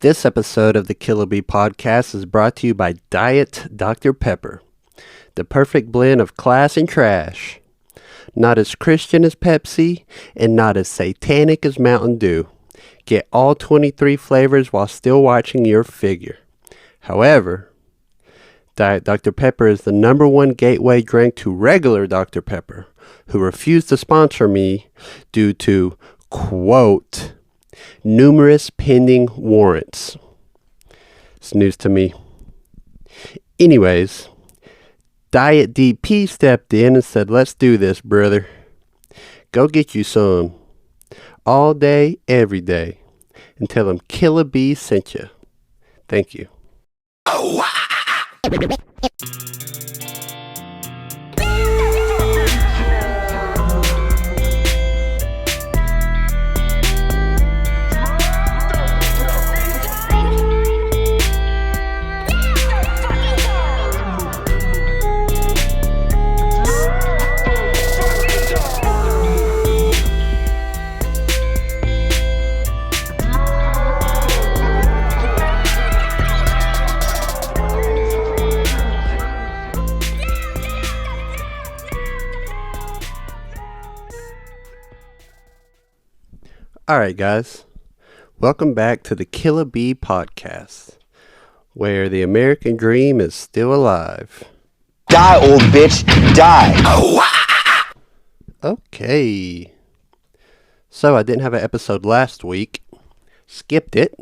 This episode of the Killa podcast is brought to you by Diet Dr. Pepper, the perfect blend of class and trash. Not as Christian as Pepsi, and not as satanic as Mountain Dew. Get all 23 flavors while still watching your figure. However, Diet Dr. Pepper is the number one gateway drink to regular Dr. Pepper, who refused to sponsor me due to, quote, numerous pending warrants. It's news to me. Anyways, Diet DP stepped in and said, let's do this, brother. Go get you some. All day, every day. And tell them Killa B sent you. Thank you. Alright guys, welcome back to the Killa B podcast, where the American dream is still alive. Die, old bitch, die! Okay, so I didn't have an episode last week, skipped it,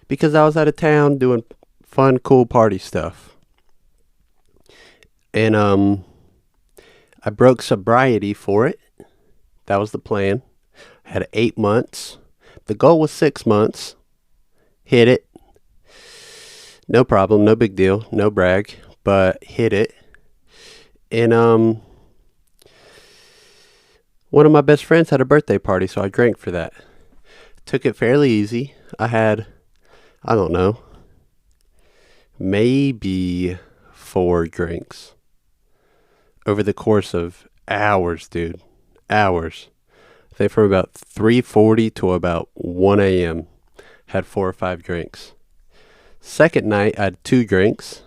because I was out of town doing fun, cool party stuff. And I broke sobriety for it. That was the plan. Had 8 months. The goal was 6 months. Hit it. No problem. No big deal. No brag. But hit it. And one of my best friends had a birthday party, so I drank for that. Took it fairly easy. I had, I don't know, maybe 4 drinks over the course of hours, dude. Hours. I think from about 3:40 to about 1 a.m. had 4 or 5 drinks. Second night, I had 2 drinks.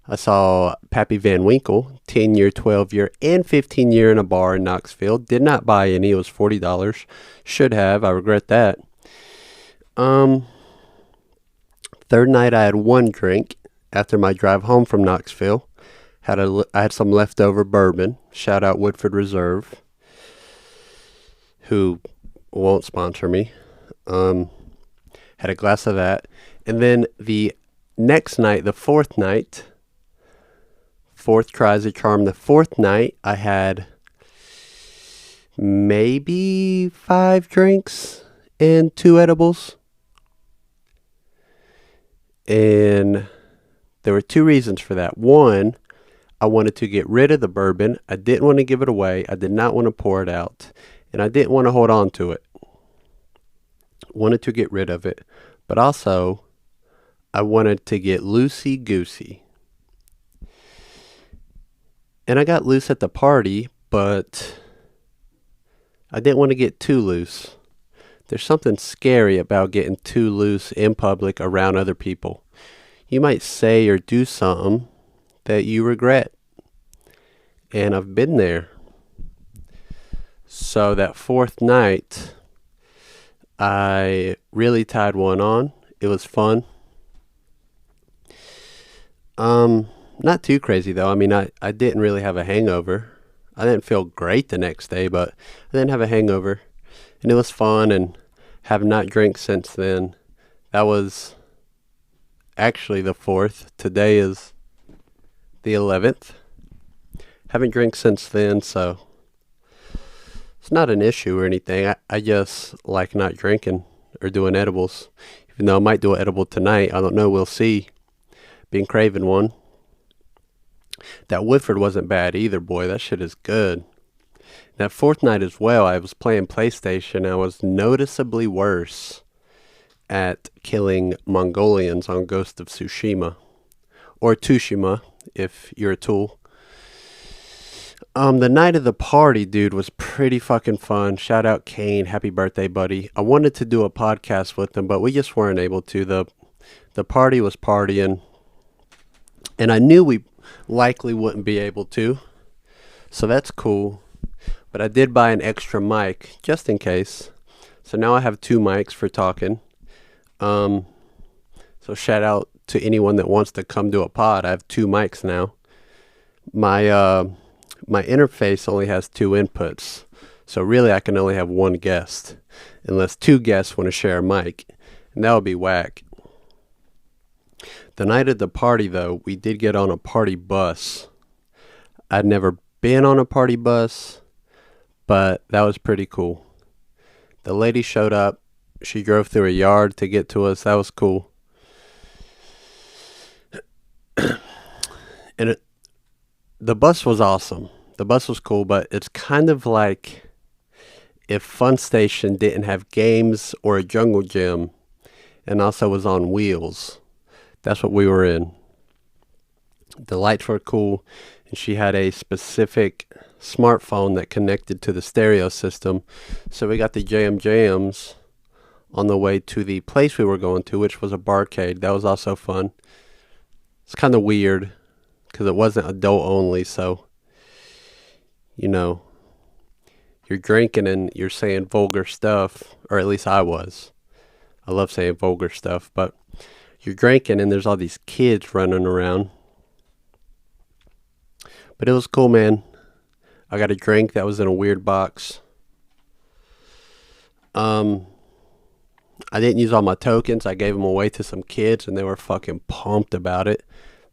I saw Pappy Van Winkle, 10-year, 12-year, and 15-year in a bar in Knoxville. Did not buy any. It was $40. Should have. I regret that. Third night, I had 1 drink after my drive home from Knoxville. I had some leftover bourbon. Shout out Woodford Reserve, who won't sponsor me. Had a glass of that. And then the next night, the fourth night, fourth tries a charm, the fourth night, I had maybe 5 drinks and 2 edibles. And there were 2 reasons for that. One, I wanted to get rid of the bourbon. I didn't want to give it away. I did not want to pour it out. And I didn't want to hold on to it. Wanted to get rid of it. But also, I wanted to get loosey-goosey. And I got loose at the party, but I didn't want to get too loose. There's something scary about getting too loose in public around other people. You might say or do something that you regret. And I've been there. So that fourth night, I really tied one on. It was fun. Not too crazy though. I mean, I didn't really have a hangover. I didn't feel great the next day, but I didn't have a hangover. And it was fun, and have not drank since then. That was actually the 4th. Today is the 11th. Haven't drank since then, so it's not an issue or anything. I just like not drinking or doing edibles. Even though I might do an edible tonight. I don't know. We'll see. Been craving one. That Woodford wasn't bad either, boy. That shit is good. That fourth night as well, I was playing PlayStation. I was noticeably worse at killing Mongolians on Ghost of Tsushima. Or Tsushima, if you're a tool. The night of the party, dude, was pretty fucking fun. Shout out Kane, happy birthday, buddy. I wanted to do a podcast with him, but we just weren't able to. The party was partying, and I knew we likely wouldn't be able to. So that's cool. But I did buy an extra mic just in case. So now I have two mics for talking. So shout out to anyone that wants to come do a pod. I have two mics now. My interface only has two inputs. So really I can only have one guest. Unless two guests want to share a mic. And that would be whack. The night of the party though, we did get on a party bus. I'd never been on a party bus, but that was pretty cool. The lady showed up. She drove through a yard to get to us. That was cool. And the bus was awesome. The bus was cool, but it's kind of like if Fun Station didn't have games or a jungle gym and also was on wheels. That's what we were in. The lights were cool, and she had a specific smartphone that connected to the stereo system. So we got the jams on the way to the place we were going to, which was a barcade. That was also fun. It's kind of weird because it wasn't adult only, so, you know, you're drinking and you're saying vulgar stuff, or at least I was. I love saying vulgar stuff, but you're drinking and there's all these kids running around. But it was cool, man. I got a drink that was in a weird box. I didn't use all my tokens. I gave them away to some kids and they were fucking pumped about it.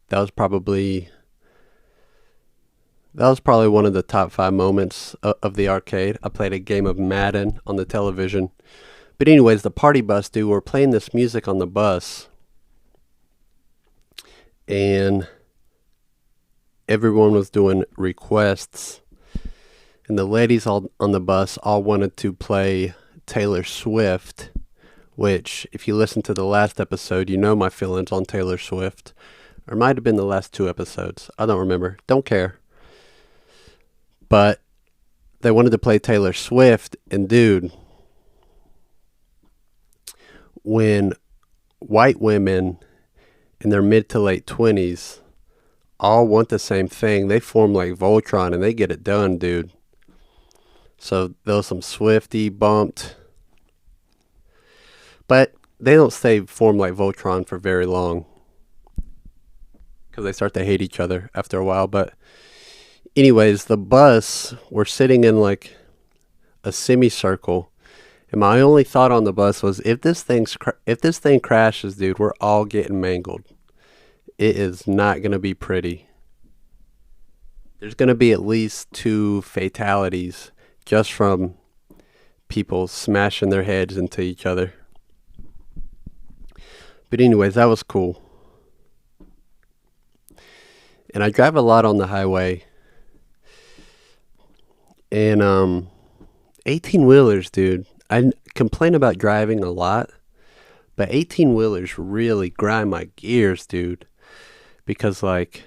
That was probably one of the top 5 moments of the arcade. I played a game of Madden on the television. But anyways, the party bus, dude, we're playing this music on the bus. And everyone was doing requests. And the ladies all on the bus all wanted to play Taylor Swift, which, if you listen to the last episode, you know my feelings on Taylor Swift. Or it might have been the last 2 episodes. I don't remember. Don't care. But they wanted to play Taylor Swift. And dude, when white women in their mid to late 20s all want the same thing, they form like Voltron and they get it done, dude. So there was some Swiftie bumped. But they don't stay formed like Voltron for very long, because they start to hate each other after a while. But anyways, the bus, we're sitting in like a semicircle, and my only thought on the bus was, if this thing crashes, dude, we're all getting mangled. It is not gonna be pretty. There's gonna be at least 2 fatalities just from people smashing their heads into each other. But anyways, that was cool. And I drive a lot on the highway. And 18-wheelers, dude. I complain about driving a lot, but 18-wheelers really grind my gears, dude. Because, like,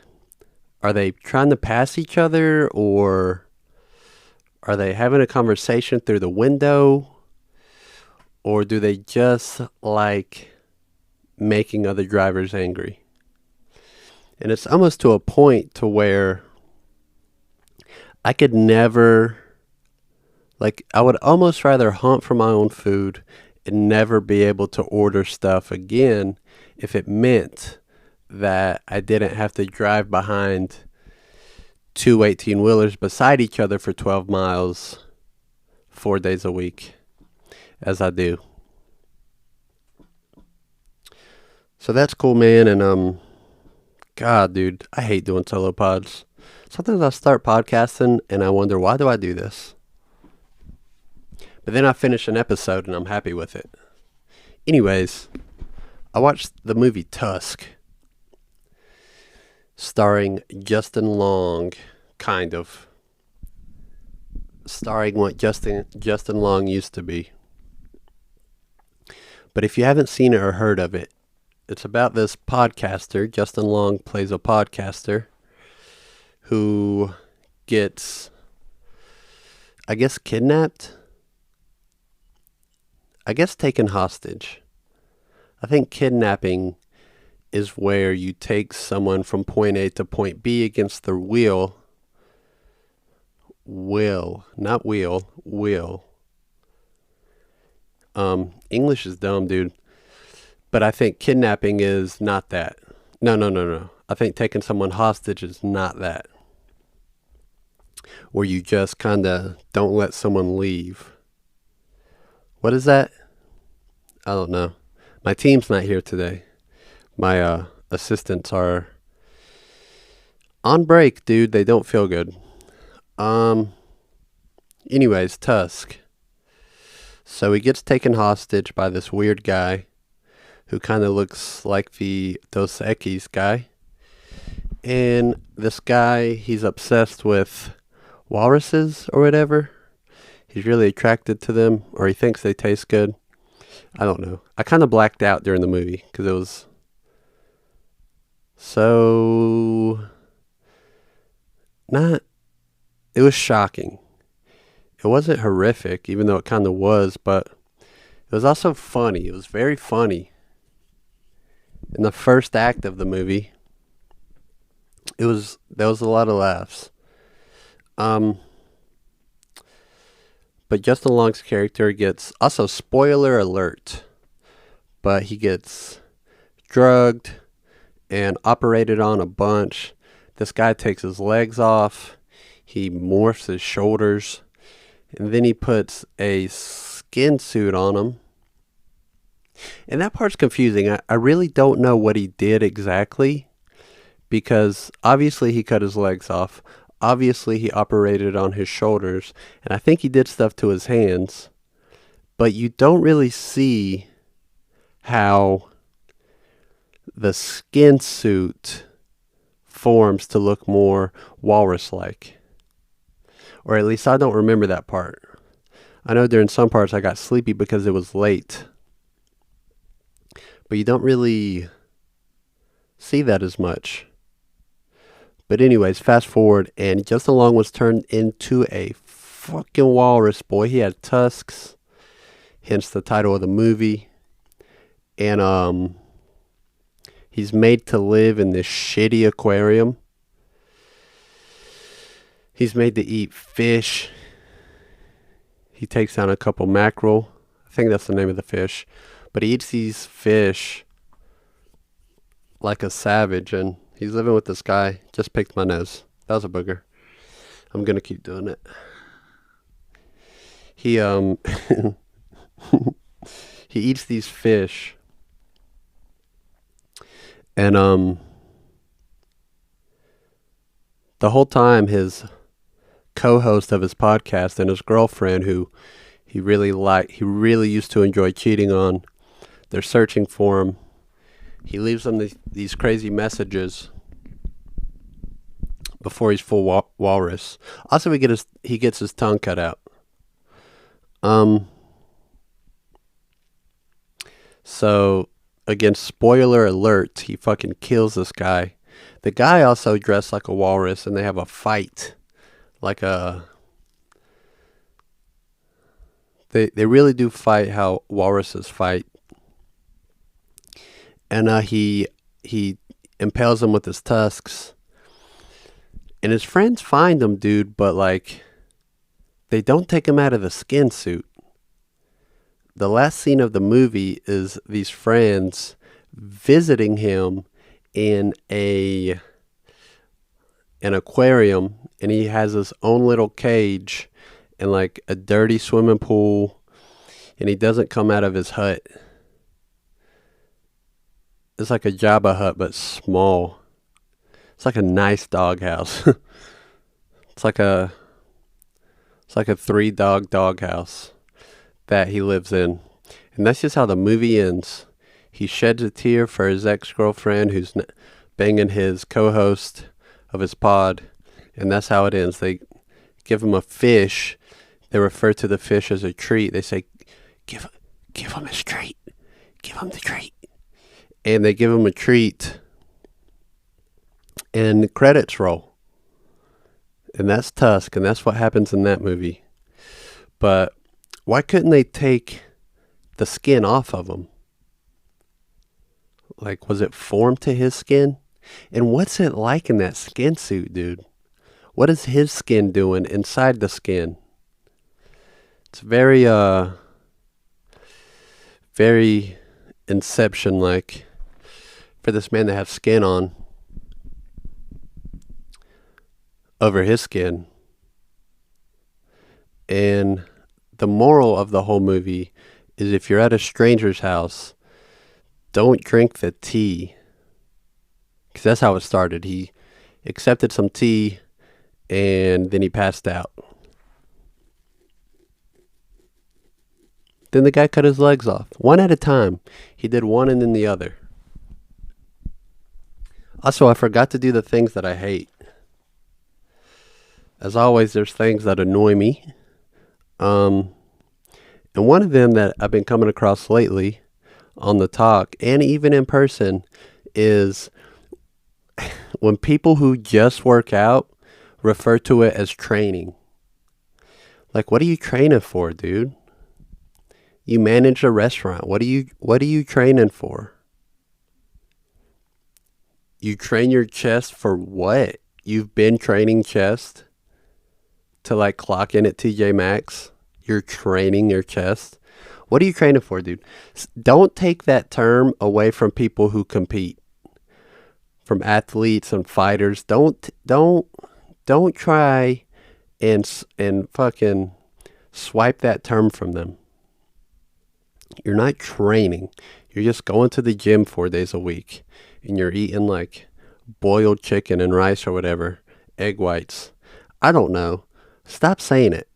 are they trying to pass each other, or are they having a conversation through the window, or do they just like making other drivers angry? And it's almost to a point to where I could never, like, I would almost rather hunt for my own food and never be able to order stuff again if it meant that I didn't have to drive behind 2 18-wheelers beside each other for 12 miles 4 days a week, as I do. So that's cool, man. And God, dude, I hate doing solo pods. Sometimes I start podcasting and I wonder, why do I do this? But then I finish an episode and I'm happy with it. Anyways, I watched the movie Tusk, starring Justin Long, kind of. Starring what Justin Long used to be. But if you haven't seen it or heard of it, it's about this podcaster. Justin Long plays a podcaster who gets, I guess, kidnapped. I guess taken hostage. I think kidnapping is where you take someone from point A to point B against their will. Not wheel, will. English is dumb, dude. But I think kidnapping is not that. No. I think taking someone hostage is not that. Where you just kind of don't let someone leave. What is that? I don't know. My team's not here today. My assistants are on break, dude. They don't feel good. Anyways, Tusk. So he gets taken hostage by this weird guy who kind of looks like the Dos Equis guy. And this guy, he's obsessed with walruses or whatever. He's really attracted to them, or he thinks they taste good. I don't know. I kind of blacked out during the movie because it was so not. It was shocking. It wasn't horrific, even though it kind of was, but it was also funny. It was very funny. In the first act of the movie, there was a lot of laughs. But Justin Long's character gets, also spoiler alert, but he gets drugged and operated on a bunch. This guy takes his legs off. He morphs his shoulders. And then he puts a skin suit on him. And that part's confusing. I really don't know what he did exactly. Because obviously he cut his legs off. Obviously he operated on his shoulders. And I think he did stuff to his hands. But you don't really see how the skin suit forms to look more walrus-like. Or at least I don't remember that part. I know during some parts I got sleepy because it was late. But you don't really see that as much. But anyways, fast forward, and Justin Long was turned into a fucking walrus, boy. He had tusks, hence the title of the movie. And he's made to live in this shitty aquarium. He's made to eat fish. He takes down a couple mackerel. I think that's the name of the fish. But he eats these fish like a savage. And he's living with this guy. Just picked my nose. That was a booger. I'm going to keep doing it. He he eats these fish. And the whole time his co-host of his podcast and his girlfriend, who he really used to enjoy cheating on, they're searching for him. He leaves them these crazy messages before he's full walrus. Also, he gets his tongue cut out. So again, spoiler alert, he fucking kills this guy. The guy also dressed like a walrus, and they have a fight. They really do fight how walruses fight. And he impales him with his tusks. And his friends find him, dude, but like they don't take him out of the skin suit. The last scene of the movie is these friends visiting him in an aquarium, and he has his own little cage and like a dirty swimming pool, and he doesn't come out of his hut. It's like a Jabba hut, but small. It's like a nice doghouse. It's like a 3-dog doghouse that he lives in. And that's just how the movie ends. He sheds a tear for his ex-girlfriend who's banging his co-host of his pod. And that's how it ends. They give him a fish. They refer to the fish as a treat. They say, give him his treat. Give him the treat. And they give him a treat. And the credits roll. And that's Tusk, and that's what happens in that movie. But why couldn't they take the skin off of him? Like, was it formed to his skin? And what's it like in that skin suit, dude? What is his skin doing inside the skin? It's very Inception like for this man to have skin on over his skin. And the moral of the whole movie is if you're at a stranger's house, don't drink the tea. Because that's how it started. He accepted some tea and then he passed out. Then the guy cut his legs off, one at a time. He did one and then the other. Also, I forgot to do the things that I hate. As always, there's things that annoy me. And one of them that I've been coming across lately on the talk and even in person is when people who just work out refer to it as training. Like, what are you training for, dude? You manage a restaurant. What are you training for? You train your chest for what? You've been training chest to like clock in at TJ Maxx. You're training your chest. What are you training for, dude? Don't take that term away from people who compete, from athletes and fighters. Don't try and fucking swipe that term from them. You're not training. You're just going to the gym 4 days a week and you're eating like boiled chicken and rice or whatever, egg whites. I don't know. Stop saying it.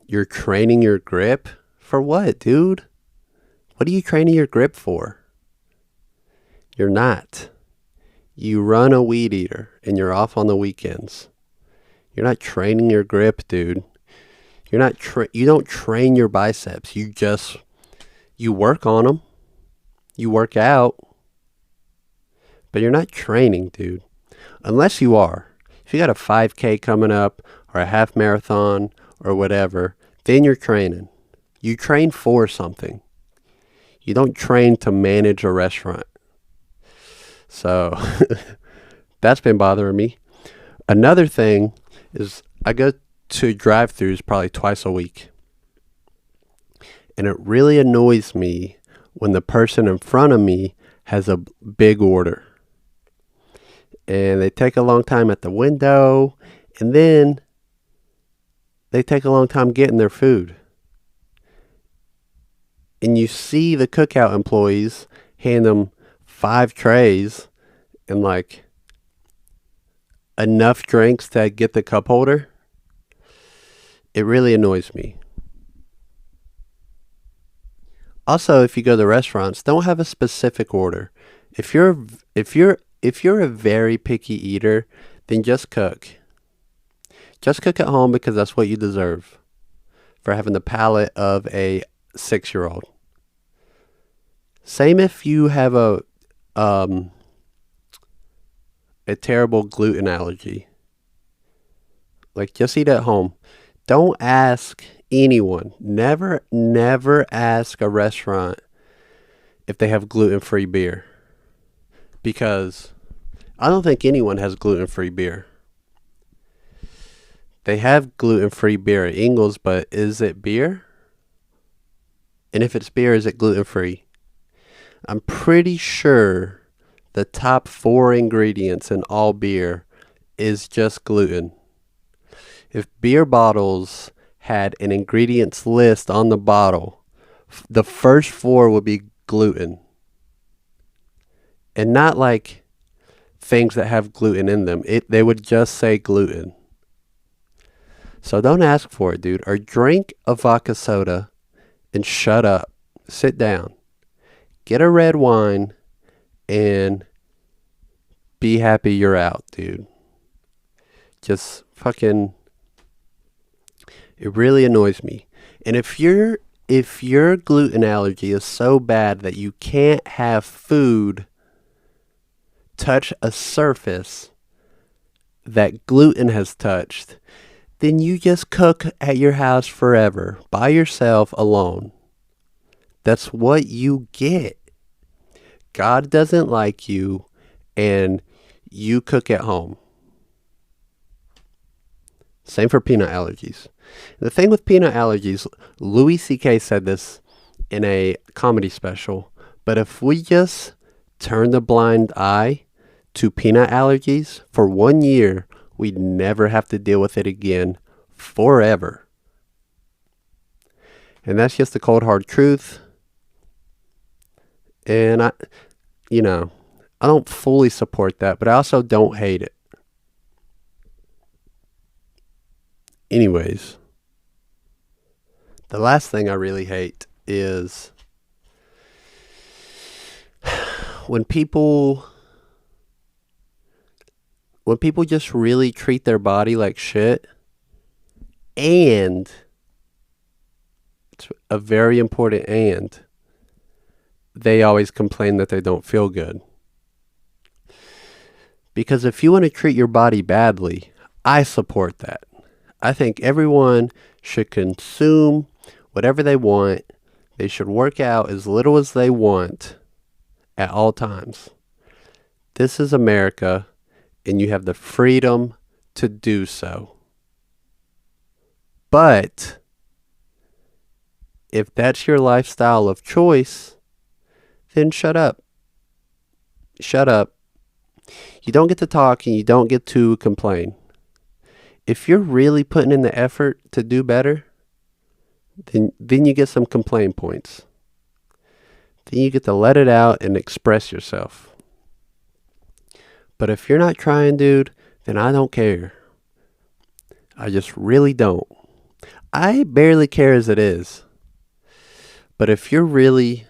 You're training your grip? For what, dude? What are you training your grip for? You're not. You run a weed eater and you're off on the weekends. You're not training your grip, dude. You don't train your biceps. You work on them. You work out. But you're not training, dude. Unless you are. If you got a 5K coming up or a half marathon or whatever, then you're training. You train for something. You don't train to manage a restaurant. So that's been bothering me. Another thing is I go to drive-thrus probably twice a week. And it really annoys me when the person in front of me has a big order. And they take a long time at the window. And then they take a long time getting their food. And you see the cookout employees hand them 5 trays and like enough drinks to get the cup holder. It really annoys me. Also, if you go to restaurants, don't have a specific order. If you're a very picky eater, then just cook. Just cook at home because that's what you deserve for having the palate of a 6-year-old. Same if you have a terrible gluten allergy. Like, just eat at home. Don't ask anyone. Never ask a restaurant if they have gluten-free beer. Because I don't think anyone has gluten-free beer. They have gluten-free beer at Ingles, but is it beer? And if it's beer, is it gluten-free? I'm pretty sure the top 4 ingredients in all beer is just gluten. If beer bottles had an ingredients list on the bottle, the first 4 would be gluten. And not like things that have gluten in them. They would just say gluten. So don't ask for it, dude. Or drink a vodka soda and shut up. Sit down. Get a red wine and be happy you're out, dude. Just fucking... It really annoys me. And if your gluten allergy is so bad that you can't have food touch a surface that gluten has touched, then you just cook at your house forever, by yourself, alone. That's what you get. God doesn't like you, and you cook at home. Same for peanut allergies. The thing with peanut allergies, Louis C.K. said this in a comedy special, but if we just turn the blind eye to peanut allergies for 1 year, we'd never have to deal with it again forever. And that's just the cold hard truth. And I don't fully support that, but I also don't hate it. Anyways, the last thing I really hate is when people just really treat their body like shit, and it's a very important and they always complain that they don't feel good. Because if you want to treat your body badly, I support that. I think everyone should consume whatever they want. They should work out as little as they want at all times. This is America, and you have the freedom to do so. But if that's your lifestyle of choice, then shut up. Shut up. You don't get to talk and you don't get to complain. If you're really putting in the effort to do better, then you get some complaint points. Then you get to let it out and express yourself. But if you're not trying, dude, then I don't care. I just really don't. I barely care as it is. But if you're really,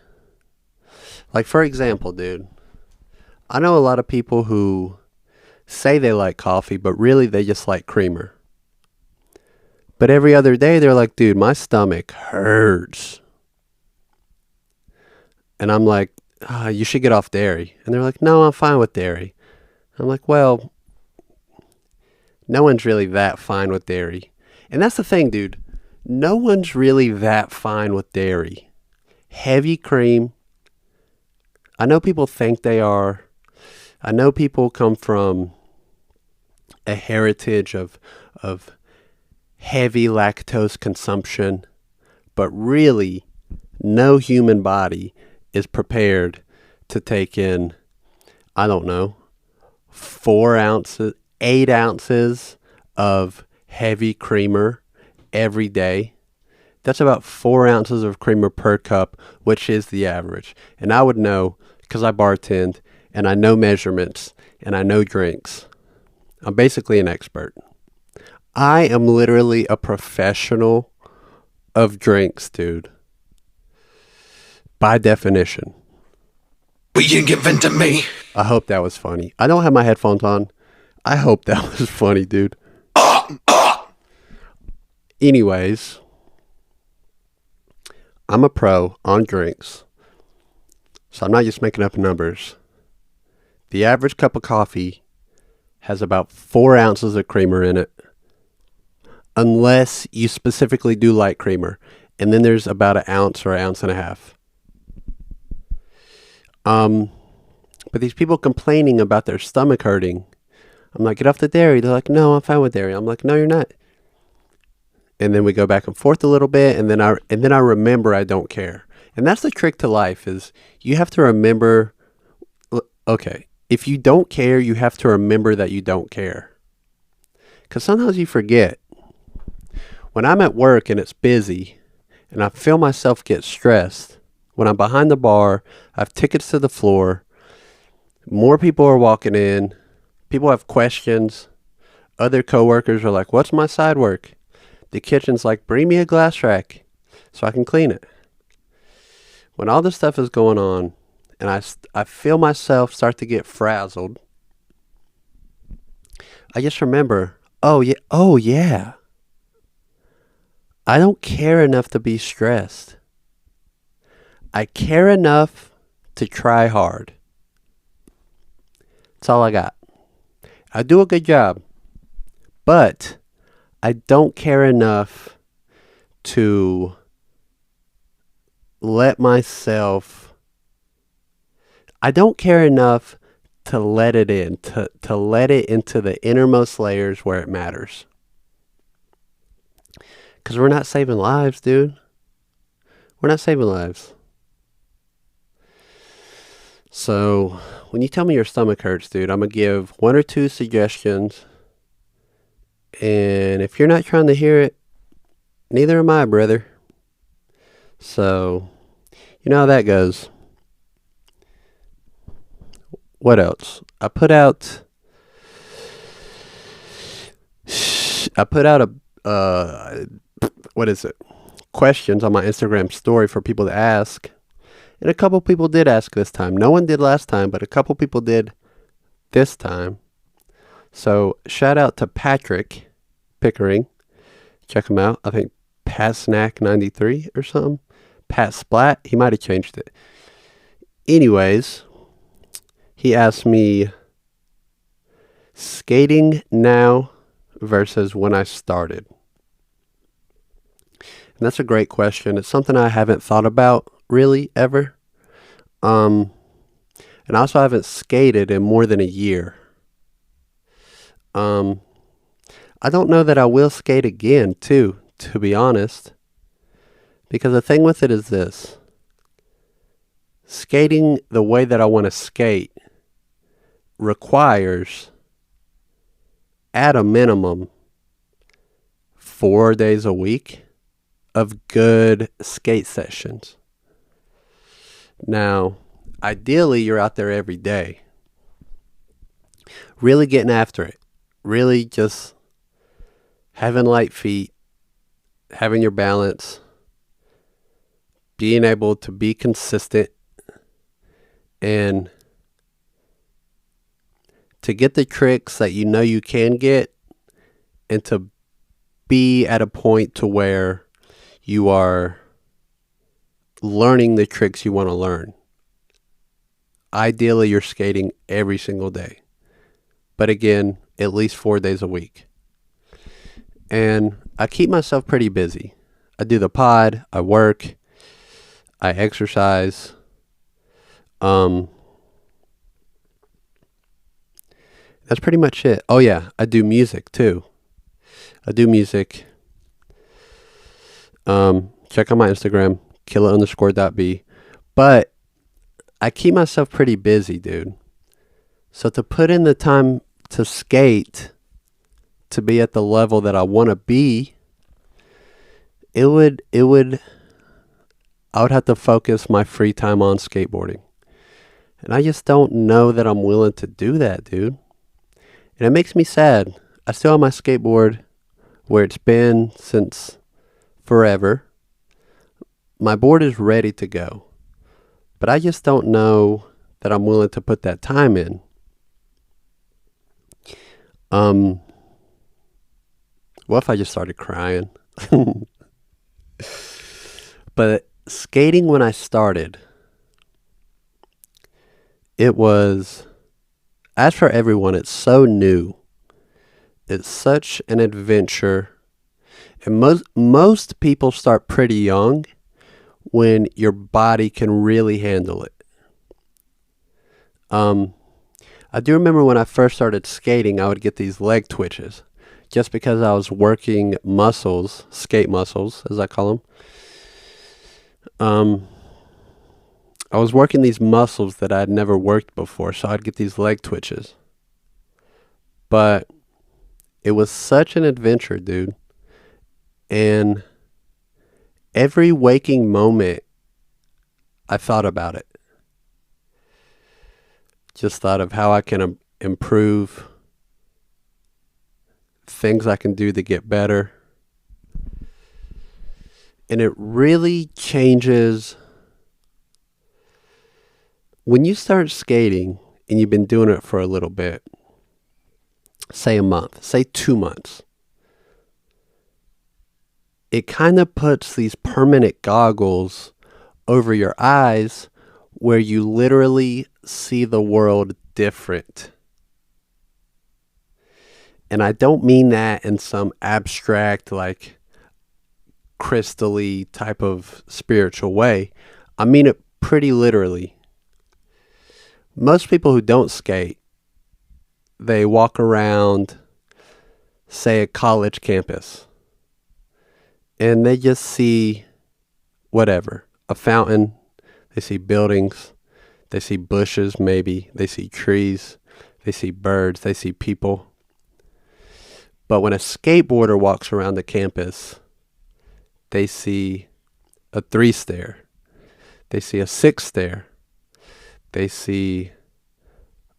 like for example, dude, I know a lot of people who say they like coffee, but really they just like creamer. But every other day they're like, dude, my stomach hurts. And I'm like, you should get off dairy. And they're like, no, I'm fine with dairy. I'm like, well, no one's really that fine with dairy. And that's the thing, dude. No one's really that fine with dairy. Heavy cream. I know people think they are. I know people come from a heritage of heavy lactose consumption, but really no human body is prepared to take in, I don't know, 4 ounces, 8 ounces of heavy creamer every day. That's about 4 ounces of creamer per cup, which is the average. And I would know because I bartend and I know measurements and I know drinks. I'm basically an expert. I am literally a professional of drinks, dude. By definition. Will you give in to me? I hope that was funny. I don't have my headphones on. I hope that was funny, dude. Anyways, I'm a pro on drinks. So I'm not just making up numbers. The average cup of coffee has about 4 ounces of creamer in it. Unless you specifically do like creamer. And then there's about an ounce or an ounce and a half. But these people complaining about their stomach hurting. I'm like, get off the dairy. They're like, no, I'm fine with dairy. I'm like, no, you're not. And then we go back and forth a little bit. And then I remember I don't care. And that's the trick to life is you have to remember, okay, if you don't care, you have to remember that you don't care. Because sometimes you forget. When I'm at work and it's busy and I feel myself get stressed, when I'm behind the bar, I have tickets to the floor, more people are walking in, people have questions, other coworkers are like, what's my side work? The kitchen's like, bring me a glass rack so I can clean it. When all this stuff is going on and I feel myself start to get frazzled, I just remember, oh yeah. I don't care enough to be stressed. I care enough to try hard. That's all I got. I do a good job, but I don't care enough to let myself, I don't care enough to let it in, to let it into the innermost layers where it matters. Because we're not saving lives, dude. We're not saving lives. So, when you tell me your stomach hurts, dude, I'm going to give one or two suggestions. And if you're not trying to hear it, neither am I, brother. So, you know how that goes. What else? I put out what is it? Questions on my Instagram story for people to ask. And a couple people did ask this time. No one did last time, but a couple people did this time. So shout out to Patrick Pickering. Check him out. I think Pat Snack 93 or something. Pat Splat. He might have changed it. Anyways, he asked me skating now versus when I started. And that's a great question. It's something I haven't thought about really ever. And I also haven't skated in more than a year. I don't know that I will skate again too, to be honest. Because the thing with it is this. Skating the way that I want to skate requires, at a minimum, 4 days a week of good skate sessions. Now, ideally, you're out there every day, really getting after it, really just having light feet, having your balance, being able to be consistent, and to get the tricks that you know you can get, and to be at a point to where you are learning the tricks you want to learn. Ideally, you're skating every single day. But again, at least 4 days a week. And I keep myself pretty busy. I do the pod, I work, I exercise. That's pretty much it. Oh yeah, I do music too. I do music. Check out my Instagram, Killa_.b. But I keep myself pretty busy, dude. So to put in the time to skate, to be at the level that I want to be, I would have to focus my free time on skateboarding. And I just don't know that I'm willing to do that, dude. And it makes me sad. I still have my skateboard where it's been since forever. My board is ready to go. But I just don't know that I'm willing to put that time in. What if I just started crying? But skating when I started, it was, as for everyone, it's so new. It's such an adventure. And most people start pretty young when your body can really handle it. I do remember when I first started skating, I would get these leg twitches just because I was working muscles, skate muscles, as I call them. I was working these muscles that I'd never worked before, so I'd get these leg twitches. But it was such an adventure, dude. And every waking moment, I thought about it. Just thought of how I can improve, things I can do to get better. And it really changes when you start skating and you've been doing it for a little bit. Say a month, say 2 months. It kind of puts these permanent goggles over your eyes where you literally see the world different. And I don't mean that in some abstract, like crystally type of spiritual way. I mean it pretty literally. Most people who don't skate, they walk around, say, a college campus, and they just see whatever, a fountain, they see buildings, they see bushes maybe, they see trees, they see birds, they see people. But when a skateboarder walks around the campus, they see a 3 stair, they see a 6 stair, they see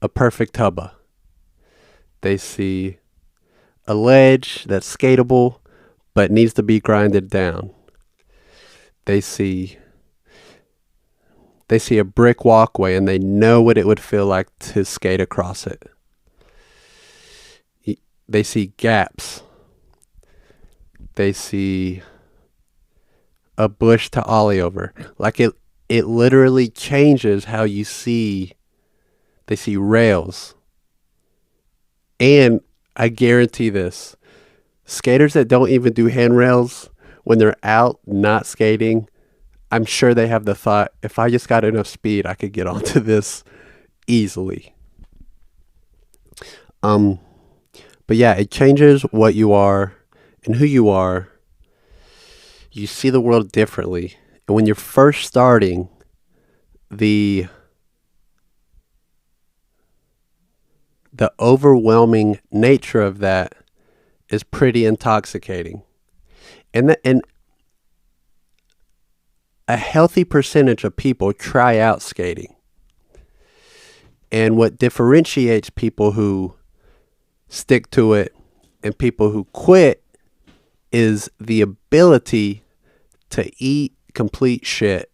a perfect hubba, they see a ledge that's skatable but needs to be grinded down. They see a brick walkway and they know what it would feel like to skate across it. They see gaps. They see a bush to ollie over. Like it literally changes how you see. They see rails. And I guarantee this, skaters that don't even do handrails when they're out not skating, I'm sure they have the thought, if I just got enough speed, I could get onto this easily. But yeah, it changes what you are and who you are. You see the world differently. And when you're first starting, the overwhelming nature of that is pretty intoxicating. And a healthy percentage of people try out skating. And what differentiates people who stick to it and people who quit is the ability to eat complete shit.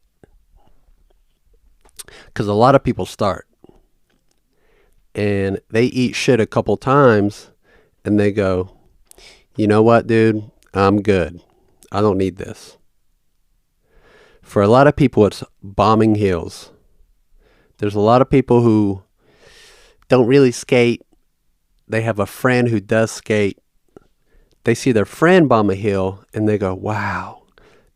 Because a lot of people start and they eat shit a couple times and they go, you know what, dude? I'm good. I don't need this. For a lot of people, it's bombing hills. There's a lot of people who don't really skate. They have a friend who does skate. They see their friend bomb a hill and they go, wow,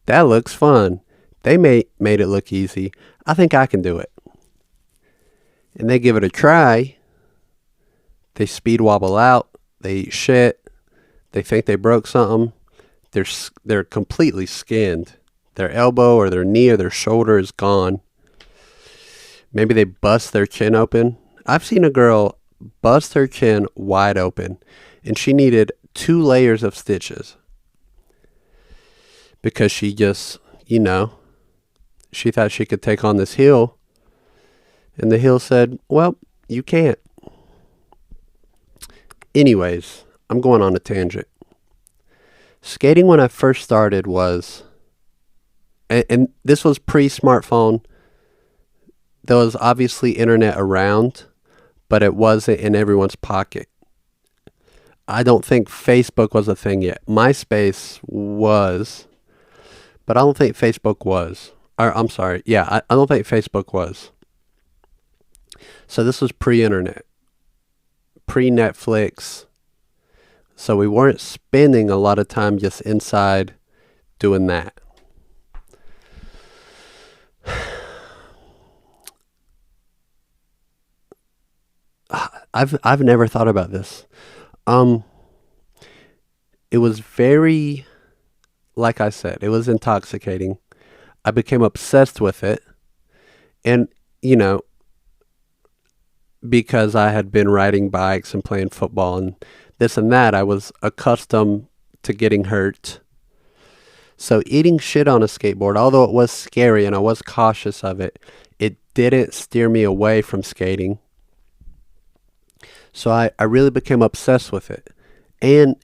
that looks fun. They made it look easy. I think I can do it. And they give it a try. They speed wobble out. They eat shit. They think they broke something. They're completely skinned. Their elbow or their knee or their shoulder is gone. Maybe they bust their chin open. I've seen a girl bust her chin wide open, and she needed 2 layers of stitches because she just, she thought she could take on this hill, and the hill said, well, you can't. Anyways, I'm going on a tangent. Skating when I first started was, and this was pre-smartphone. There was obviously internet around, but it wasn't in everyone's pocket. I don't think Facebook was a thing yet. MySpace was, but I don't think Facebook was. Or, I'm sorry. Yeah, I don't think Facebook was. So this was pre-internet, pre-Netflix. So we weren't spending a lot of time just inside doing that. I've never thought about this. It was very, like I said, it was intoxicating. I became obsessed with it. And, because I had been riding bikes and playing football and this and that, I was accustomed to getting hurt. So eating shit on a skateboard, although it was scary and I was cautious of it, it didn't steer me away from skating. So I really became obsessed with it. And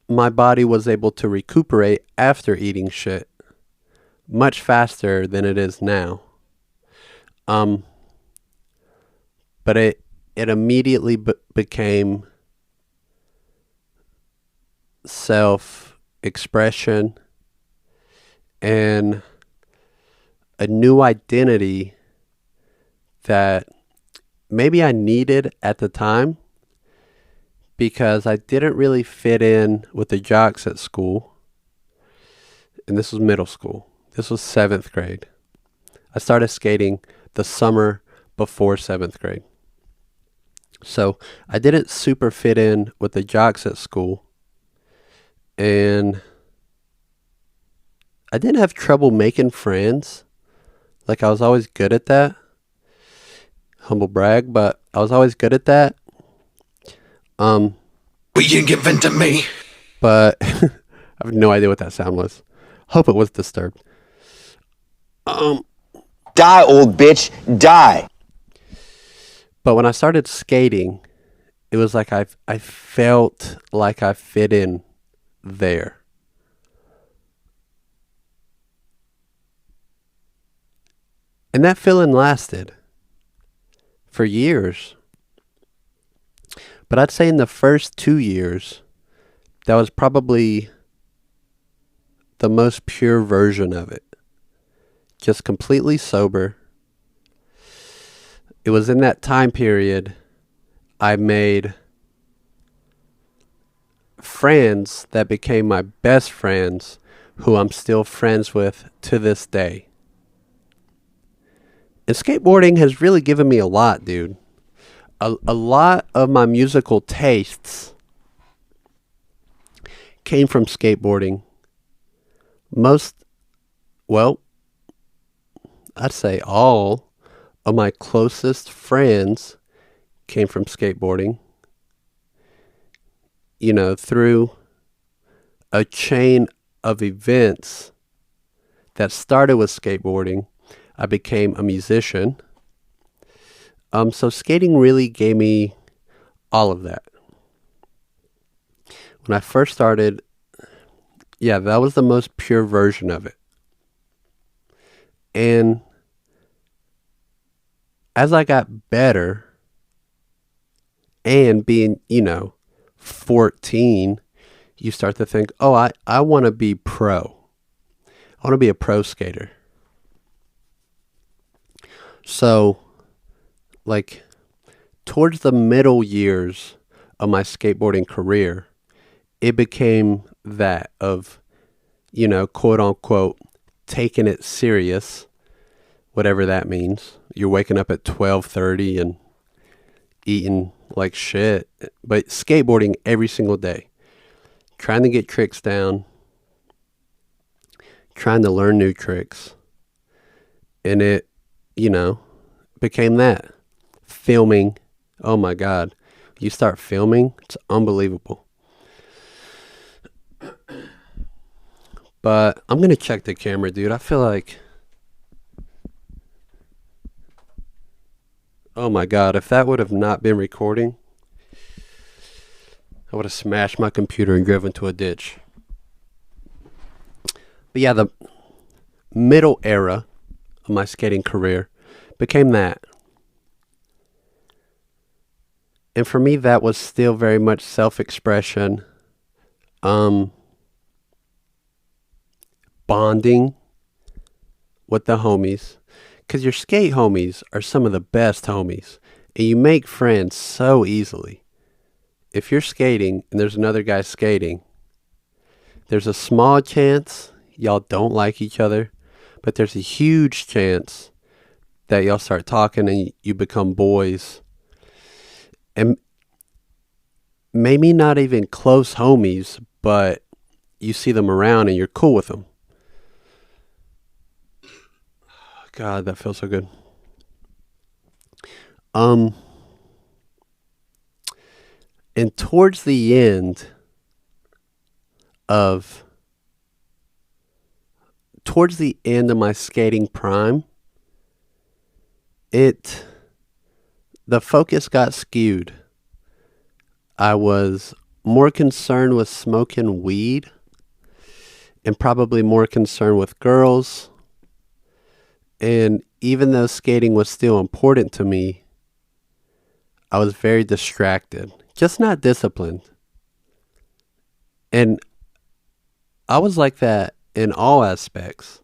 my body was able to recuperate after eating shit much faster than it is now. But it immediately became self-expression and a new identity that maybe I needed at the time, because I didn't really fit in with the jocks at school. And this was middle school. This was 7th grade. I started skating the summer before 7th grade. So I didn't super fit in with the jocks at school. And I didn't have trouble making friends. Like, I was always good at that. Humble brag, but I was always good at that. Will you give in to me? But I have no idea what that sound was. Hope it was disturbed. Die, old bitch, die. But when I started skating, it was like I felt like I fit in there. And that feeling lasted for years. But I'd say in the first 2 years, that was probably the most pure version of it. Just completely sober. It was in that time period I made friends that became my best friends, who I'm still friends with to this day. And skateboarding has really given me a lot, dude. A lot of my musical tastes came from skateboarding. I'd say all of my closest friends came from skateboarding. You know, through a chain of events that started with skateboarding, I became a musician. So skating really gave me all of that. When I first started, yeah, that was the most pure version of it. And as I got better, and being, 14, you start to think, oh, I want to be pro. I want to be a pro skater. So, like, towards the middle years of my skateboarding career, it became that of, quote unquote, taking it serious, whatever that means. You're waking up at 12:30 and eating like shit, but skateboarding every single day, trying to get tricks down, trying to learn new tricks. And it, became that. Filming. Oh my God. You start filming, it's unbelievable. But I'm going to check the camera, dude. I feel like, oh my God, if that would have not been recording, I would have smashed my computer and driven to a ditch. But yeah, the middle era of my skating career became that. And for me, that was still very much self-expression, bonding with the homies. Because your skate homies are some of the best homies. And you make friends so easily. If you're skating and there's another guy skating, there's a small chance y'all don't like each other. But there's a huge chance that y'all start talking and you become boys. And maybe not even close homies, but you see them around and you're cool with them. God, that feels so good. And towards the end of my skating prime, the focus got skewed. I was more concerned with smoking weed and probably more concerned with girls. And even though skating was still important to me, I was very distracted, just not disciplined. And I was like that in all aspects.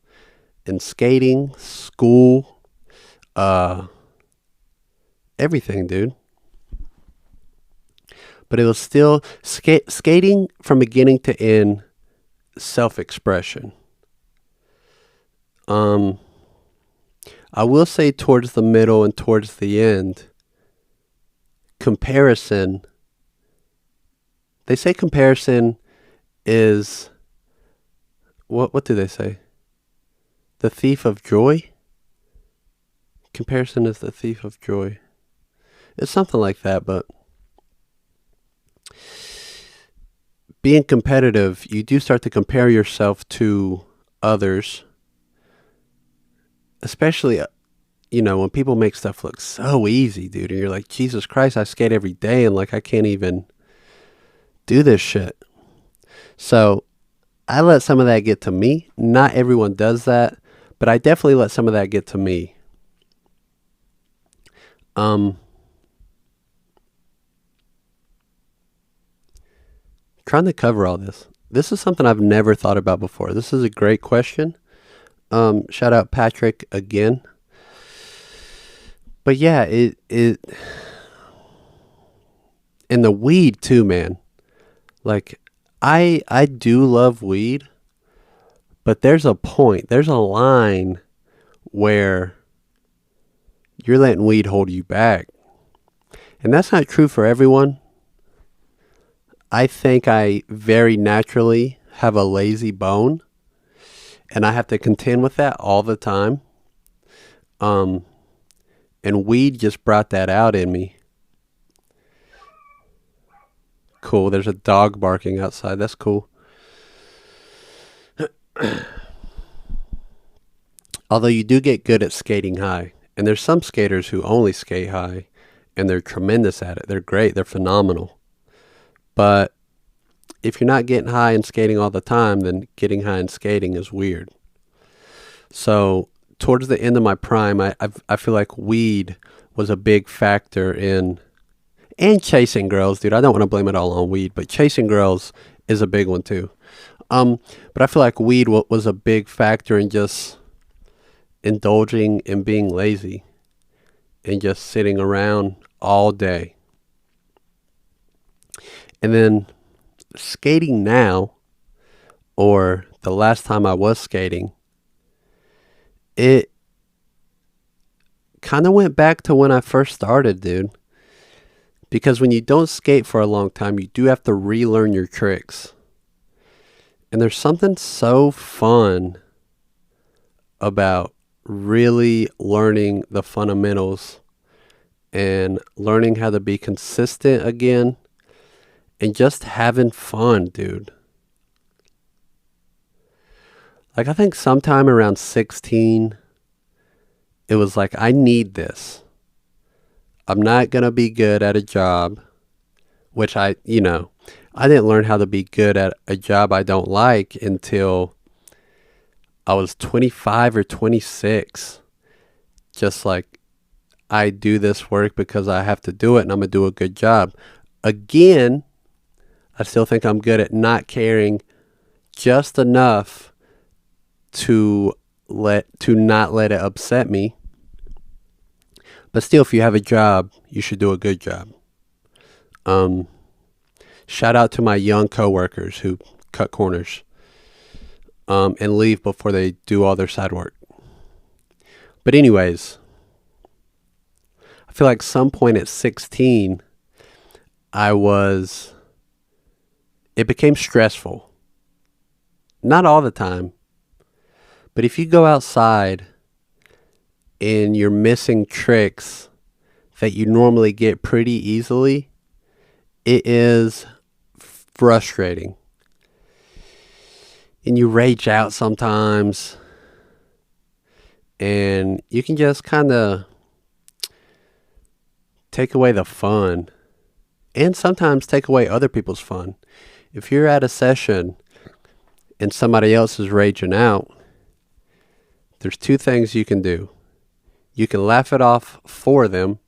In skating, school, everything, dude. but it was still skating from beginning to end, self-expression. I will say towards the middle and towards the end, comparison. They say comparison is, what do they say? The thief of joy? Comparison is the thief of joy. It's something like that, but being competitive, you do start to compare yourself to others, especially, when people make stuff look so easy, dude, and you're like, Jesus Christ, I skate every day, and like, I can't even do this shit. So I let some of that get to me. Not everyone does that, but I definitely let some of that get to me. Trying to cover all this. This is something I've never thought about before. This is a great question. Shout out Patrick again. But yeah, it and the weed too, man. Like I do love weed, but there's a point, there's a line where you're letting weed hold you back. And that's not true for everyone. I think I very naturally have a lazy bone, and I have to contend with that all the time. And weed just brought that out in me. Cool. There's a dog barking outside. That's cool. Although you do get good at skating high. And there's some skaters who only skate high, and they're tremendous at it. They're great. They're phenomenal. But if you're not getting high and skating all the time, then getting high and skating is weird. So towards the end of my prime, I feel like weed was a big factor in, and chasing girls, dude. I don't want to blame it all on weed, but chasing girls is a big one too. But I feel like weed was a big factor in just indulging in being lazy and just sitting around all day. And then skating now, or the last time I was skating, it kind of went back to when I first started, dude. Because when you don't skate for a long time, you do have to relearn your tricks. And there's something so fun about really learning the fundamentals and learning how to be consistent again and just having fun, dude. Like, I think sometime around 16, it was like, I need this. I'm not going to be good at a job, which I didn't learn how to be good at a job I don't like until I was 25 or 26. Just like, I do this work because I have to do it and I'm going to do a good job. Again, I still think I'm good at not caring just enough to not let it upset me. But still, if you have a job, you should do a good job. Shout out to my young coworkers who cut corners and leave before they do all their side work. But anyways, I feel like some point at 16, it became stressful. Not all the time. But if you go outside and you're missing tricks that you normally get pretty easily, it is frustrating. And you rage out sometimes. And you can just kind of take away the fun. And sometimes take away other people's fun. If you're at a session and somebody else is raging out, there's two things you can do. You can laugh it off for them,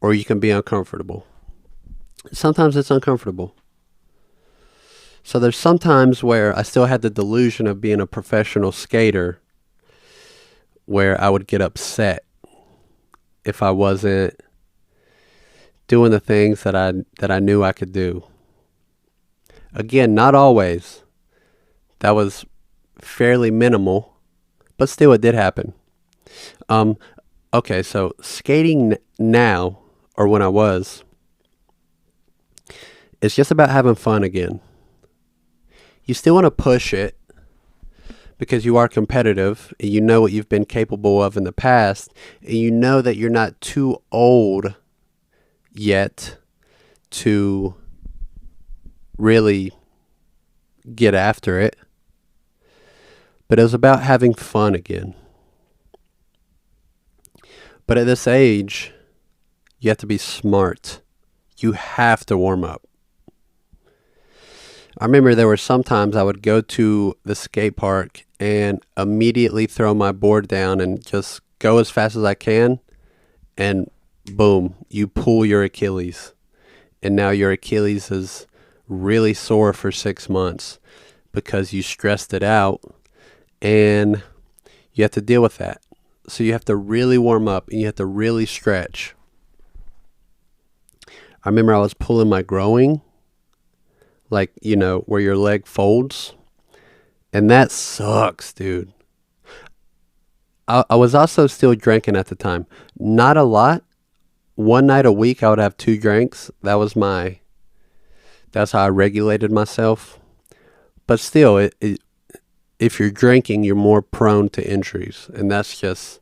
or you can be uncomfortable. Sometimes it's uncomfortable. So there's some times where I still had the delusion of being a professional skater, where I would get upset if I wasn't doing the things that I knew I could do. Again, not always. That was fairly minimal, but still it did happen. Okay, so skating now, or when I was, it's just about having fun again. You still want to push it because you are competitive and you know what you've been capable of in the past, and you know that you're not too old yet to really get after it. But it was about having fun again. But at this age, you have to be smart. You have to warm up. I remember there were some times I would go to the skate park and immediately throw my board down and just go as fast as I can, and boom, you pull your Achilles. And now your Achilles is really sore for 6 months because you stressed it out, and you have to deal with that. So you have to really warm up and you have to really stretch. I remember I was pulling my groin, like, where your leg folds. And that sucks, dude. I was also still drinking at the time. Not a lot. One night a week I would have 2 drinks. That's how I regulated myself. But still, if you're drinking, you're more prone to injuries. And that's just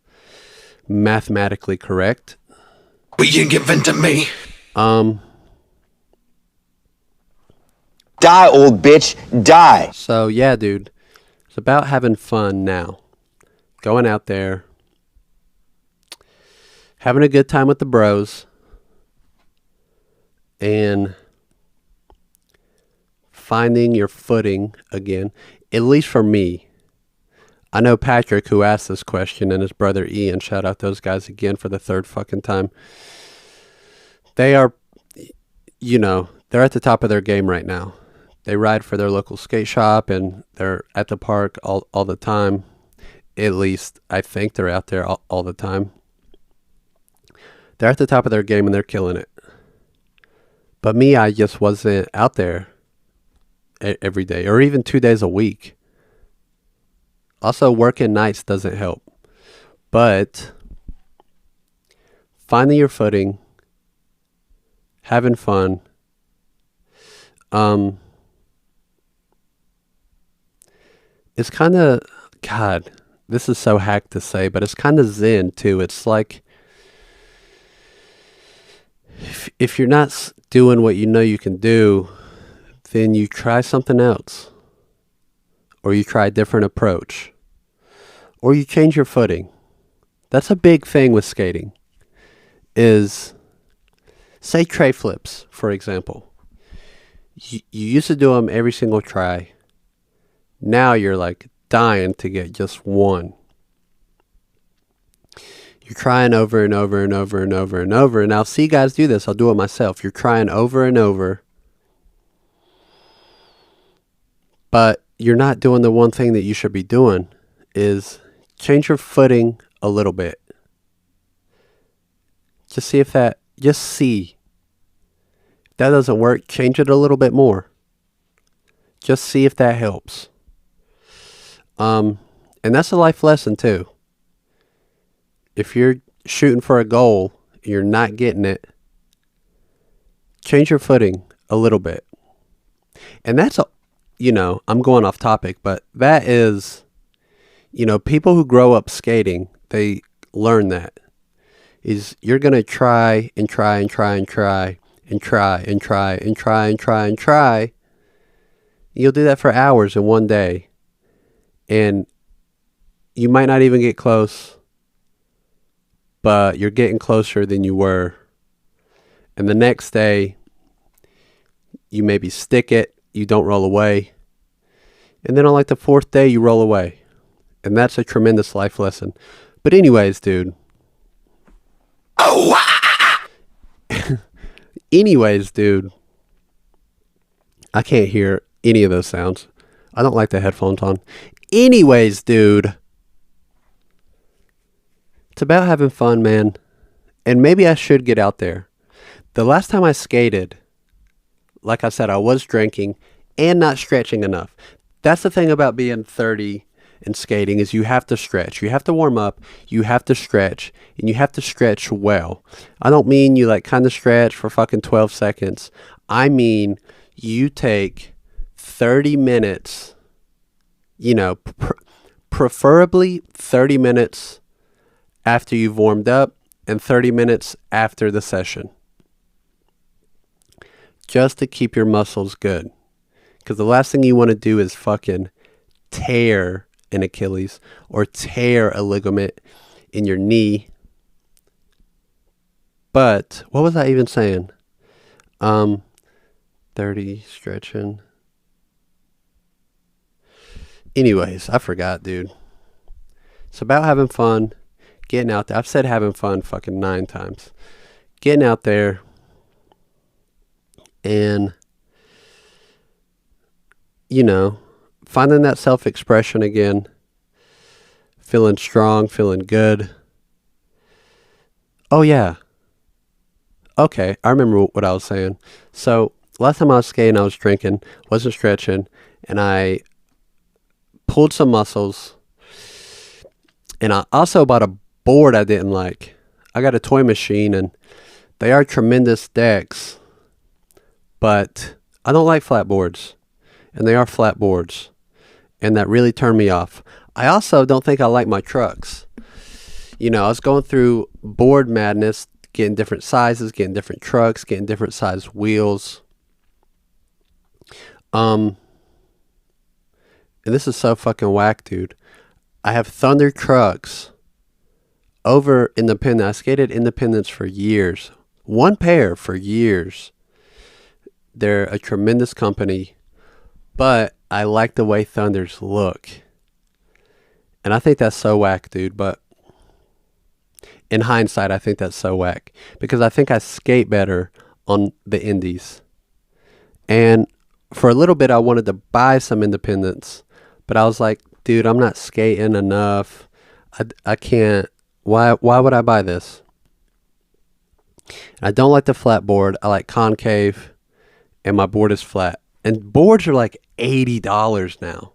mathematically correct. Will you give in to me? Die, old bitch, die. So yeah, dude, it's about having fun now. Going out there, having a good time with the bros, and finding your footing again, at least for me. I know Patrick, who asked this question, and his brother Ian, shout out those guys again for the 3rd fucking time. They are, they're at the top of their game right now. They ride for their local skate shop, and they're at the park all the time. At least I think they're out there all the time. They're at the top of their game and they're killing it. But me, I just wasn't out there every day or even 2 days a week. Also, working nights doesn't help. But finding your footing, having fun, it's kind of, God, this is so hack to say, but it's kind of zen too. It's like, if you're not doing what you know you can do, then you try something else. Or you try a different approach. Or you change your footing. That's a big thing with skating. Is, say tray flips, for example. You used to do them every single try. Now you're like dying to get just one. You're trying over and over and over and over and over. And I'll see guys do this. I'll do it myself. You're trying over and over. But you're not doing the one thing that you should be doing, is change your footing a little bit. Just see. If that doesn't work, change it a little bit more. Just see if that helps. And that's a life lesson too. If you're shooting for a goal, and you're not getting it, change your footing a little bit. And that's I'm going off topic, but that is, people who grow up skating, they learn that. Is you're going to try and try and try and try and try and try and try and try and try. You'll do that for hours in one day. And you might not even get close, but you're getting closer than you were. And the next day, you maybe stick it, you don't roll away. And then on like the 4th day, you roll away. And that's a tremendous life lesson. But anyways, dude. Anyways, dude. I can't hear any of those sounds. I don't like the headphones on. Anyways, dude. It's about having fun, man. And maybe I should get out there. the last time I skated, like I said, I was drinking and not stretching enough. That's the thing about being 30 and skating is you have to stretch. You have to warm up, you have to stretch, and you have to stretch well. I don't mean you like kind of stretch for fucking 12 seconds. I mean you take 30 minutes, preferably 30 minutes after you've warmed up and 30 minutes after the session, just to keep your muscles good. Because the last thing you want to do is fucking tear an Achilles or tear a ligament in your knee. But what was I even saying? 30 stretching. Anyways, I forgot, dude. It's about having fun, getting out there. I've said having fun fucking 9 times. Getting out there and, finding that self-expression again. Feeling strong, feeling good. Oh, yeah. Okay, I remember what I was saying. So, last time I was skating, I was drinking, wasn't stretching, and I pulled some muscles. And I also bought a board I didn't like. I got a toy machine, and they are tremendous decks, but I don't like flat boards, and they are flat boards, and that really turned me off. I also don't think I like my trucks. I was going through board madness, getting different sizes, getting different trucks, getting different size wheels. And this is so fucking whack, dude. I have Thunder trucks over Independence. I skated Independence for years. One pair for years. They're a tremendous company, but I like the way Thunders look. And I think that's so whack, dude. But in hindsight, I think that's so whack. Because I think I skate better on the Indies. And for a little bit, I wanted to buy some Independence. But I was like, dude, I'm not skating enough. I can't. Why would I buy this? I don't like the flat board. I like concave. And my board is flat. And boards are like $80 now.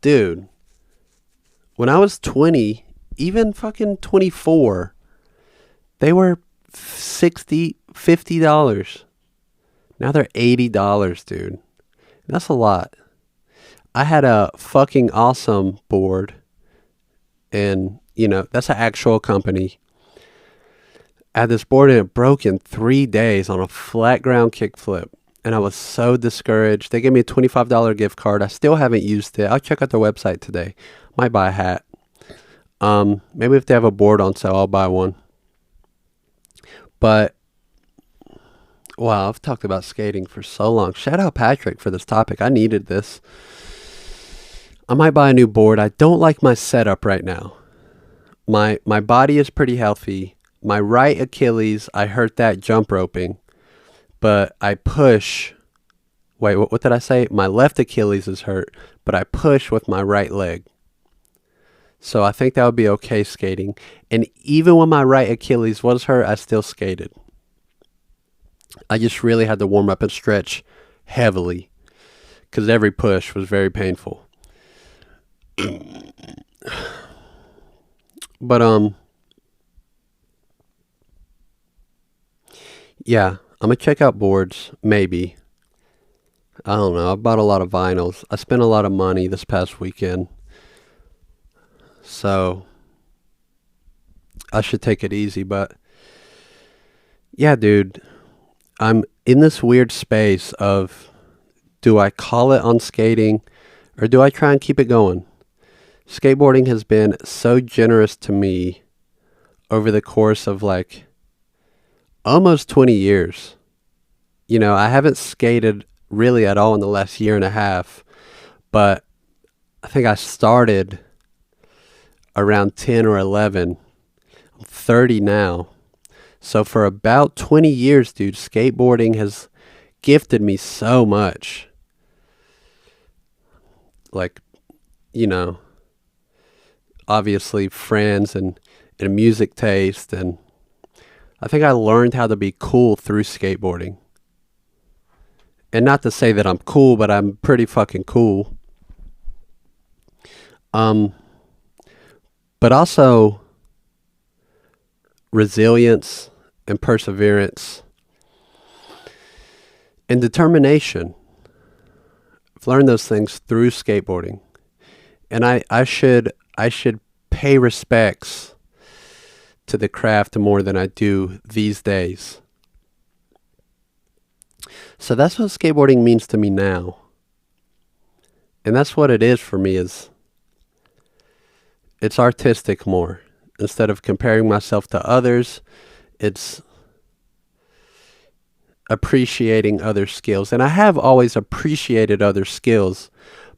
Dude, when I was 20, even fucking 24, they were $60, $50. Now they're $80, dude. That's a lot. I had a fucking awesome board, and, that's an actual company. I had this board and it broke in 3 days on a flat ground kickflip, and I was so discouraged. They gave me a $25 gift card. I still haven't used it. I'll check out their website today. Might buy a hat. Maybe if they have a board on sale, I'll buy one. But, wow, I've talked about skating for so long. Shout out Patrick for this topic. I needed this. I might buy a new board. I don't like my setup right now. My body is pretty healthy. My right Achilles, I hurt that jump roping. But I push. Wait, what did I say? My left Achilles is hurt, but I push with my right leg. So I think that would be okay skating. And even when my right Achilles was hurt, I still skated. I just really had to warm up and stretch heavily because every push was very painful. But, yeah, I'm going to check out boards, maybe. I don't know. I bought a lot of vinyls. I spent a lot of money this past weekend. So, I should take it easy. But, yeah, dude, I'm in this weird space of, do I call it on skating or do I try and keep it going? Skateboarding has been so generous to me over the course of like almost 20 years. I haven't skated really at all in the last year and a half, but I think I started around 10 or 11. I'm 30 now. So for about 20 years, dude, skateboarding has gifted me so much. Like, obviously friends and a music taste and I think I learned how to be cool through skateboarding. And not to say that I'm cool, but I'm pretty fucking cool. But also resilience and perseverance and determination. I've learned those things through skateboarding. And I should pay respects to the craft more than I do these days. So that's what skateboarding means to me now. And that's what it is for me, is it's artistic more. Instead of comparing myself to others, it's appreciating other skills. And I have always appreciated other skills,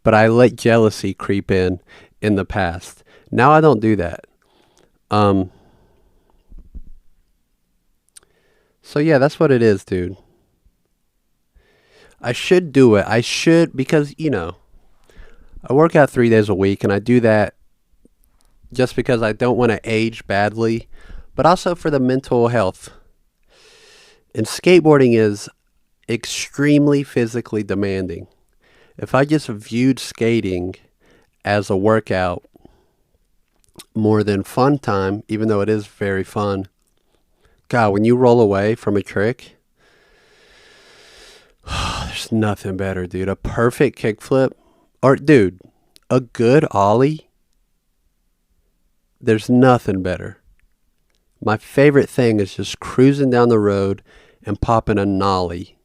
but I let jealousy creep in the past. Now I don't do that. So yeah, that's what it is, dude. I should do it. I should, because, I work out 3 days a week, and I do that just because I don't want to age badly, but also for the mental health. And skateboarding is extremely physically demanding. If I just viewed skating as a workout more than fun time, even though it is very fun, God, when you roll away from a trick, there's nothing better, dude. A perfect kickflip, or dude, a good ollie, there's nothing better. My favorite thing is just cruising down the road and popping a nollie.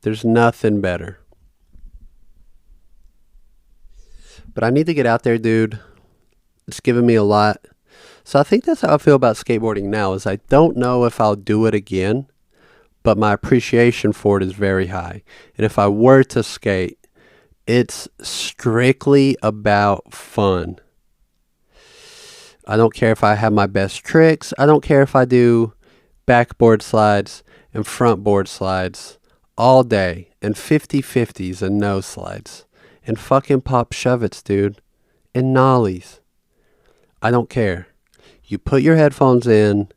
There's nothing better. But I need to get out there, dude. It's given me a lot. So I think that's how I feel about skateboarding now, is I don't know if I'll do it again, but my appreciation for it is very high. And if I were to skate, it's strictly about fun. I don't care if I have my best tricks. I don't care if I do backboard slides and front board slides all day, and 50-50s and no slides, and fucking pop shove-its, dude, and nollies. I don't care. You put your headphones in,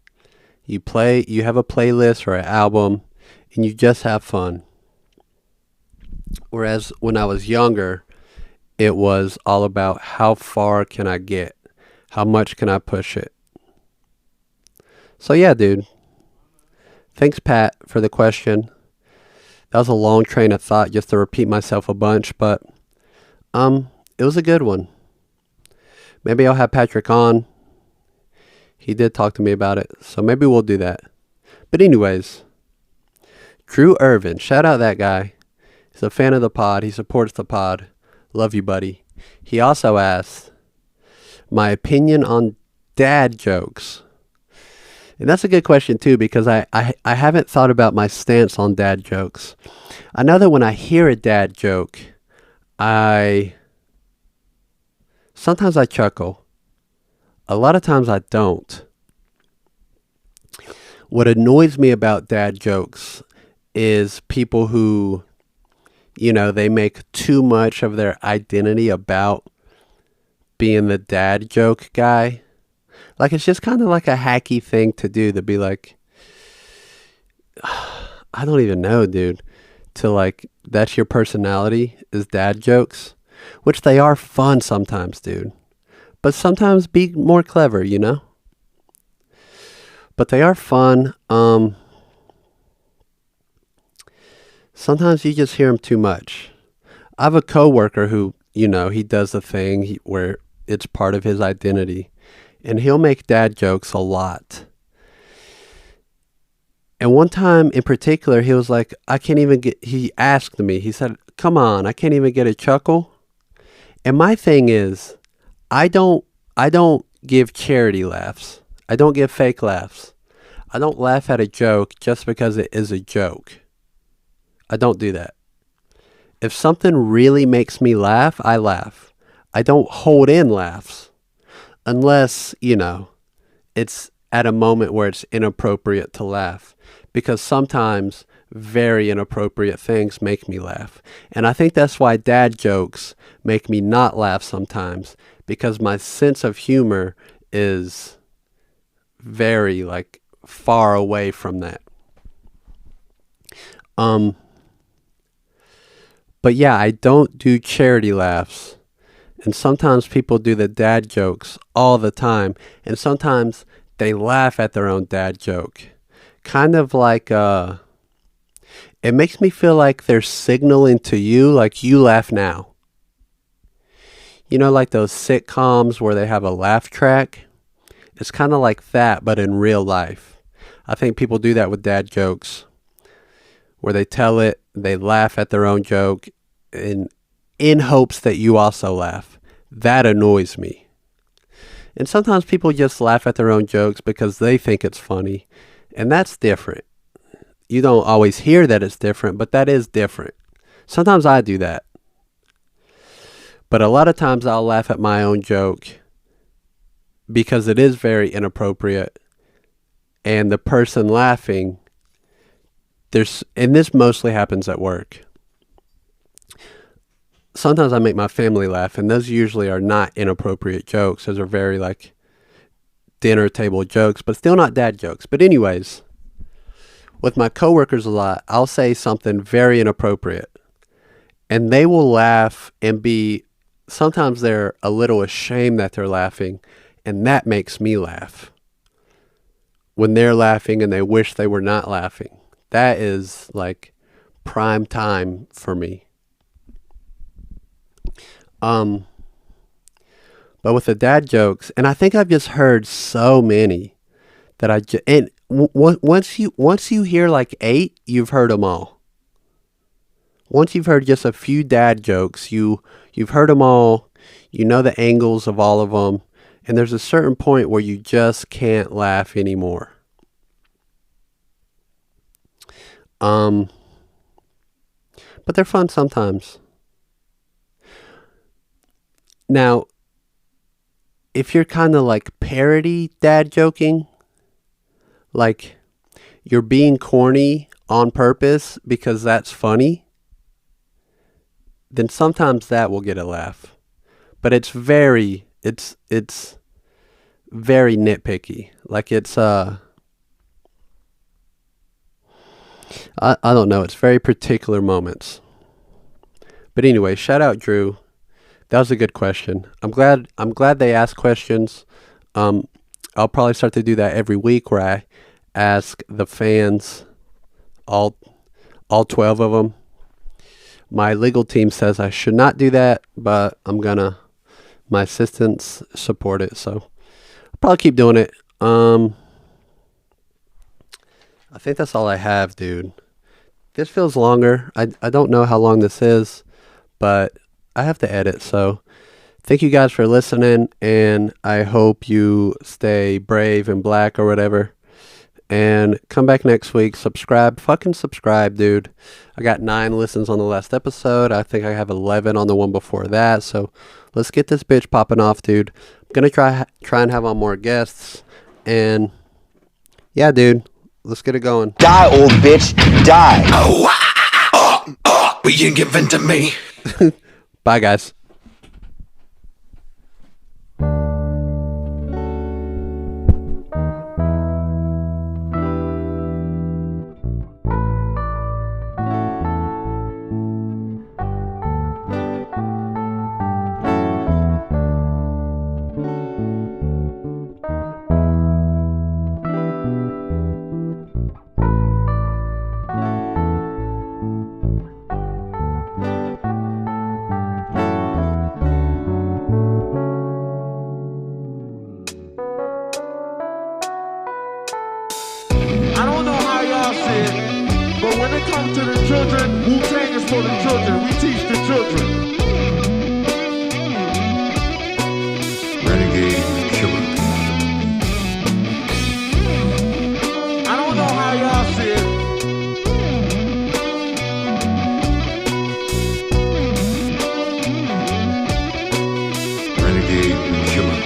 you play, you have a playlist or an album, and you just have fun. Whereas when I was younger, it was all about how far can I get? How much can I push it? So yeah, dude. Thanks, Pat, for the question. That was a long train of thought just to repeat myself a bunch, but it was a good one. Maybe I'll have Patrick on. He did talk to me about it, so maybe we'll do that. But anyways, Drew Irvin, shout out that guy. He's a fan of the pod. He supports the pod. Love you, buddy. He also asked my opinion on dad jokes. And that's a good question too, because I haven't thought about my stance on dad jokes. I know that when I hear a dad joke, sometimes I chuckle. A lot of times I don't. What annoys me about dad jokes is people who, they make too much of their identity about being the dad joke guy. Like, it's just kind of like a hacky thing to do, to be like, I don't even know, dude, to like, that's your personality, is dad jokes, which they are fun sometimes, dude. But sometimes be more clever, But they are fun. Sometimes you just hear them too much. I have a coworker who, he does the thing where it's part of his identity. And he'll make dad jokes a lot. And one time in particular, he was like, he asked me, he said, come on, I can't even get a chuckle. And my thing is, I don't give charity laughs. I don't give fake laughs. I don't laugh at a joke just because it is a joke. I don't do that. If something really makes me laugh, I laugh. I don't hold in laughs unless, it's at a moment where it's inappropriate to laugh, because sometimes very inappropriate things make me laugh. And I think that's why dad jokes make me not laugh sometimes, because my sense of humor is very far away from that. But yeah, I don't do charity laughs. And sometimes people do the dad jokes all the time. And sometimes they laugh at their own dad joke. Kind of like, it makes me feel like they're signaling to you, like, you laugh now. You know, like those sitcoms where they have a laugh track? It's kind of like that, but in real life. I think people do that with dad jokes, where they tell it, they laugh at their own joke, in hopes that you also laugh. That annoys me. And sometimes people just laugh at their own jokes because they think it's funny, and that's different. You don't always hear that it's different, but that is different. Sometimes I do that. But a lot of times I'll laugh at my own joke because it is very inappropriate, and the person laughing, and this mostly happens at work. Sometimes I make my family laugh, and those usually are not inappropriate jokes. Those are very like dinner table jokes, but still not dad jokes. But anyways, with my coworkers a lot, I'll say something very inappropriate, and they will laugh and sometimes they're a little ashamed that they're laughing, and that makes me laugh. When they're laughing and they wish they were not laughing. That is like prime time for me. But with the dad jokes, and I think I've just heard so many that once you hear like 8, you've heard them all. Once you've heard just a few dad jokes, you've heard them all. You know the angles of all of them, and there's a certain point where you just can't laugh anymore. But they're fun sometimes. Now, if you're kind of like parody dad joking, like you're being corny on purpose because that's funny, then sometimes that will get a laugh. But it's very nitpicky. Like it's I don't know, it's very particular moments. But anyway, shout out Drew. That was a good question. I'm glad they ask questions. I'll probably start to do that every week, where I ask the fans, all 12 of them. My legal team says I should not do that, but my assistants support it, so I'll probably keep doing it. I think that's all I have, dude. This feels longer. I don't know how long this is, but I have to edit, so thank you guys for listening, and I hope you stay brave and black or whatever, and come back next week. Fucking subscribe, dude. I got 9 listens on the last episode. I think I have 11 on the one before that, so let's get this bitch popping off, dude. I'm gonna try and have on more guests, and yeah, dude, let's get it going. Die, old bitch, die. Will you give in to me? Bye, guys. But when it comes to the children, Wu-Tang is for the children. We teach the children. Renegade Killer. I don't know how y'all see it. Renegade Killer.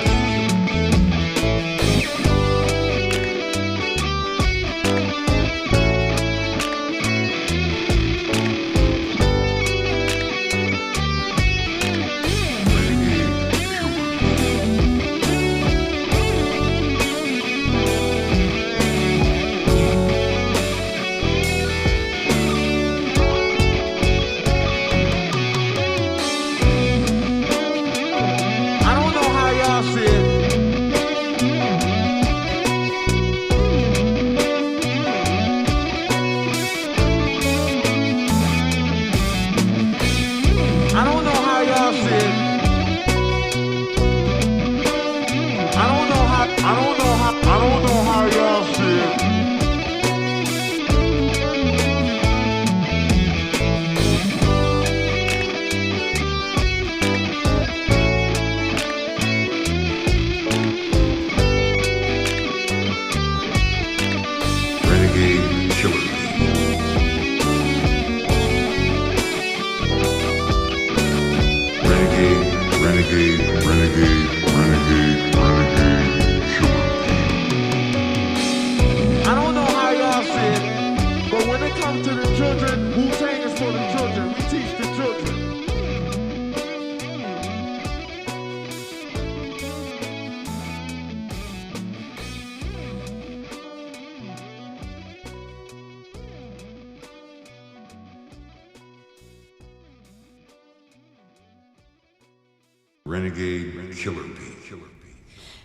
Renegade Killer Bee.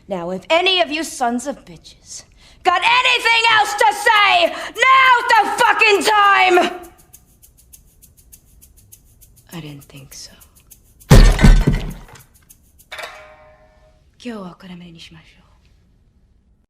Now, if any of you sons of bitches got anything else to say, now's the fucking time! I didn't think so. 今日はこれまでにしましょう。